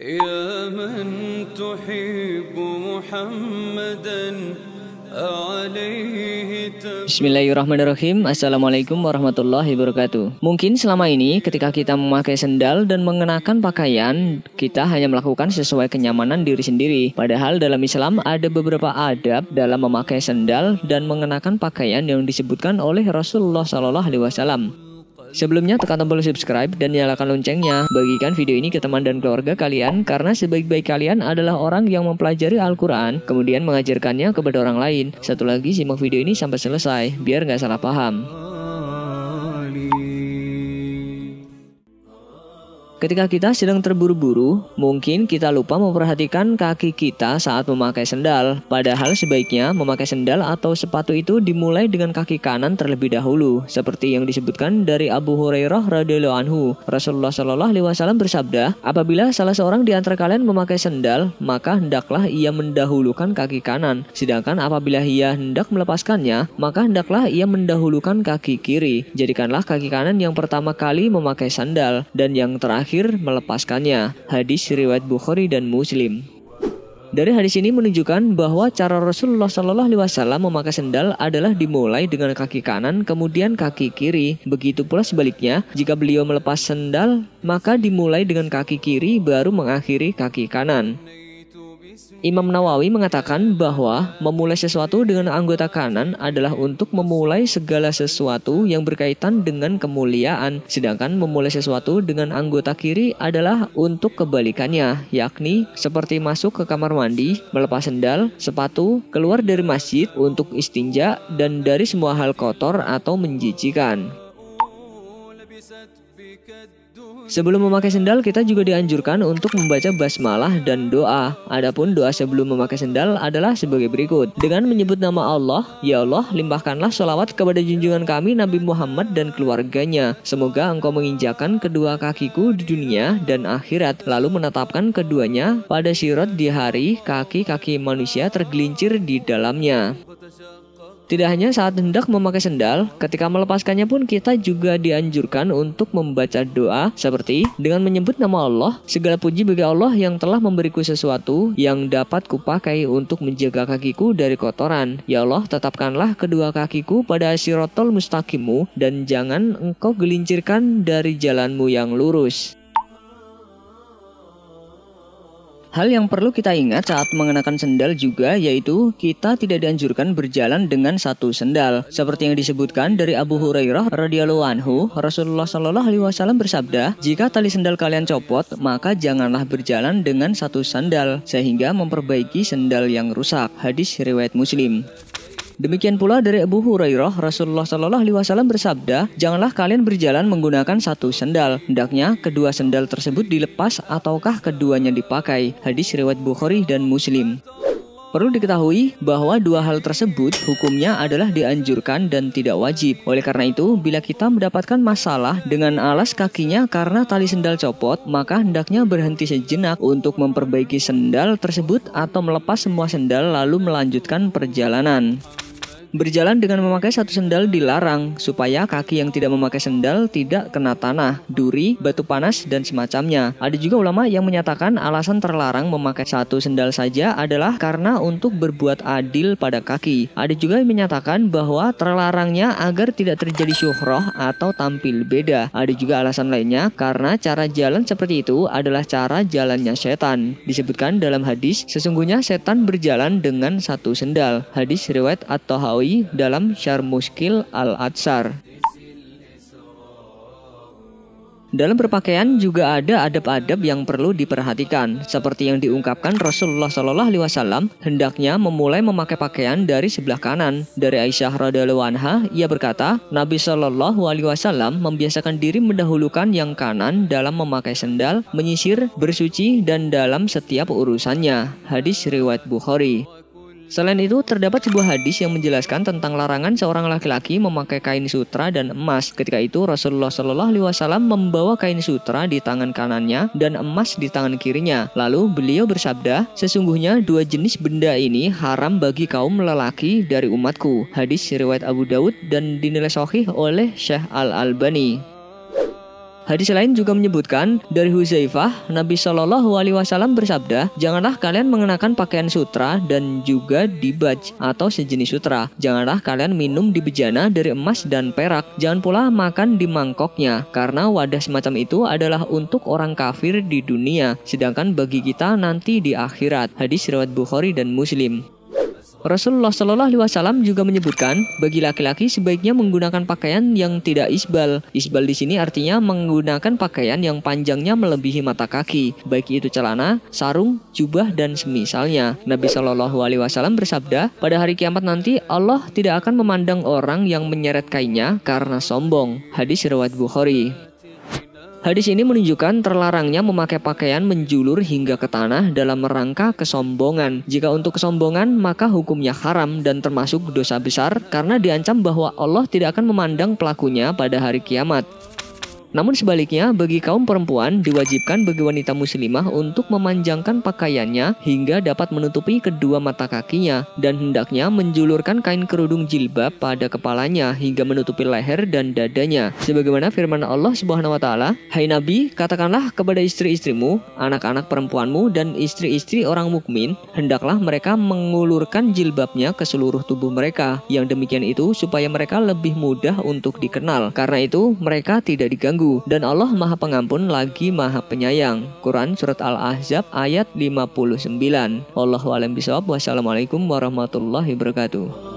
يا من تحب محمدا عليه Bismillahirrahmanirrahim. Assalamualaikum warahmatullahi wabarakatuh. Mungkin selama ini ketika kita memakai sendal dan mengenakan pakaian, kita hanya melakukan sesuai kenyamanan diri sendiri. Padahal dalam Islam ada beberapa adab dalam memakai sendal dan mengenakan pakaian yang disebutkan oleh Rasulullah SAW. Sebelumnya tekan tombol subscribe dan nyalakan loncengnya. Bagikan video ini ke teman dan keluarga kalian karena sebaik-baik kalian adalah orang yang mempelajari Al-Quran kemudian mengajarkannya kepada orang lain. Satu lagi, simak video ini sampai selesai biar nggak salah paham. Ketika kita sedang terburu-buru, mungkin kita lupa memperhatikan kaki kita saat memakai sendal. Padahal sebaiknya memakai sendal atau sepatu itu dimulai dengan kaki kanan terlebih dahulu, seperti yang disebutkan dari Abu Hurairah radhiyallahu anhu. Rasulullah SAW bersabda, apabila salah seorang di antara kalian memakai sendal, maka hendaklah ia mendahulukan kaki kanan. Sedangkan apabila ia hendak melepaskannya, maka hendaklah ia mendahulukan kaki kiri. Jadikanlah kaki kanan yang pertama kali memakai sandal dan yang terakhir melepaskannya. Hadis riwayat Bukhari dan Muslim. Dari hadis ini menunjukkan bahwa cara Rasulullah SAW memakai sendal adalah dimulai dengan kaki kanan kemudian kaki kiri. Begitu pula sebaliknya, jika beliau melepas sendal maka dimulai dengan kaki kiri baru mengakhiri kaki kanan. Imam Nawawi mengatakan bahwa memulai sesuatu dengan anggota kanan adalah untuk memulai segala sesuatu yang berkaitan dengan kemuliaan, sedangkan memulai sesuatu dengan anggota kiri adalah untuk kebalikannya, yakni seperti masuk ke kamar mandi, melepas sendal, sepatu, keluar dari masjid untuk istinja, dan dari semua hal kotor atau menjijikan. Sebelum memakai sendal, kita juga dianjurkan untuk membaca basmalah dan doa. Adapun doa sebelum memakai sendal adalah sebagai berikut. Dengan menyebut nama Allah, ya Allah, limpahkanlah sholawat kepada junjungan kami Nabi Muhammad dan keluarganya. Semoga engkau menginjakan kedua kakiku di dunia dan akhirat, lalu menetapkan keduanya pada sirat di hari kaki-kaki manusia tergelincir di dalamnya. Tidak hanya saat hendak memakai sendal, ketika melepaskannya pun kita juga dianjurkan untuk membaca doa seperti dengan menyebut nama Allah, segala puji bagi Allah yang telah memberiku sesuatu yang dapat kupakai untuk menjaga kakiku dari kotoran. Ya Allah, tetapkanlah kedua kakiku pada siratal mustaqimu dan jangan engkau gelincirkan dari jalanmu yang lurus. Hal yang perlu kita ingat saat mengenakan sendal juga yaitu kita tidak dianjurkan berjalan dengan satu sendal. Seperti yang disebutkan dari Abu Hurairah radhiyallahu anhu, Rasulullah SAW bersabda, jika tali sendal kalian copot, maka janganlah berjalan dengan satu sandal sehingga memperbaiki sendal yang rusak. Hadis riwayat Muslim. Demikian pula dari Abu Hurairah, Rasulullah SAW bersabda, janganlah kalian berjalan menggunakan satu sendal. Hendaknya kedua sendal tersebut dilepas ataukah keduanya dipakai. Hadis riwayat Bukhari dan Muslim. Perlu diketahui bahwa dua hal tersebut hukumnya adalah dianjurkan dan tidak wajib. Oleh karena itu, bila kita mendapatkan masalah dengan alas kakinya karena tali sendal copot, maka hendaknya berhenti sejenak untuk memperbaiki sendal tersebut atau melepas semua sendal lalu melanjutkan perjalanan. Berjalan dengan memakai satu sendal dilarang supaya kaki yang tidak memakai sendal tidak kena tanah, duri, batu panas, dan semacamnya. Ada juga ulama yang menyatakan alasan terlarang memakai satu sendal saja adalah karena untuk berbuat adil pada kaki. Ada juga yang menyatakan bahwa terlarangnya agar tidak terjadi syuhroh atau tampil beda. Ada juga alasan lainnya karena cara jalan seperti itu adalah cara jalannya setan. Disebutkan dalam hadis, sesungguhnya setan berjalan dengan satu sendal. Hadis riwayat At-Tahawi dalam Syarh Mushkil Al-Atsar. Dalam berpakaian juga ada adab-adab yang perlu diperhatikan, seperti yang diungkapkan Rasulullah SAW, hendaknya memulai memakai pakaian dari sebelah kanan. Dari Aisyah radhiyallahu anha, ia berkata, Nabi SAW membiasakan diri mendahulukan yang kanan dalam memakai sendal, menyisir, bersuci, dan dalam setiap urusannya. Hadis riwayat Bukhari. Selain itu, terdapat sebuah hadis yang menjelaskan tentang larangan seorang laki-laki memakai kain sutra dan emas. Ketika itu, Rasulullah SAW membawa kain sutra di tangan kanannya dan emas di tangan kirinya. Lalu beliau bersabda, sesungguhnya dua jenis benda ini haram bagi kaum lelaki dari umatku. Hadis riwayat Abu Daud dan dinilai sahih oleh Syekh Al-Albani. Hadis lain juga menyebutkan dari Hudzaifah, Nabi Shallallahu Alaihi Wasallam bersabda, janganlah kalian mengenakan pakaian sutra dan juga dibaj atau sejenis sutra. Janganlah kalian minum di bejana dari emas dan perak. Jangan pula makan di mangkoknya, karena wadah semacam itu adalah untuk orang kafir di dunia, sedangkan bagi kita nanti di akhirat. Hadis riwayat Bukhari dan Muslim. Rasulullah Shallallahu Alaihi Wasallam juga menyebutkan bagi laki-laki sebaiknya menggunakan pakaian yang tidak isbal. Isbal di sini artinya menggunakan pakaian yang panjangnya melebihi mata kaki, baik itu celana, sarung, jubah dan semisalnya. Nabi Shallallahu Alaihi Wasallam bersabda, pada hari kiamat nanti Allah tidak akan memandang orang yang menyeret kainnya karena sombong. Hadis riwayat Bukhari. Hadis ini menunjukkan terlarangnya memakai pakaian menjulur hingga ke tanah dalam rangka kesombongan. Jika untuk kesombongan, maka hukumnya haram dan termasuk dosa besar karena diancam bahwa Allah tidak akan memandang pelakunya pada hari kiamat. Namun sebaliknya, bagi kaum perempuan diwajibkan bagi wanita muslimah untuk memanjangkan pakaiannya hingga dapat menutupi kedua mata kakinya dan hendaknya menjulurkan kain kerudung jilbab pada kepalanya hingga menutupi leher dan dadanya. Sebagaimana firman Allah Subhanahu wa taala, "Hai Nabi, katakanlah kepada istri-istrimu, anak-anak perempuanmu dan istri-istri orang mukmin, hendaklah mereka mengulurkan jilbabnya ke seluruh tubuh mereka. Yang demikian itu supaya mereka lebih mudah untuk dikenal. Karena itu mereka tidak diganggu. Dan Allah Maha Pengampun lagi Maha Penyayang." Quran Surat Al-Ahzab ayat 59. Wallahu a'lam bishawab. Wassalamualaikum warahmatullahi wabarakatuh.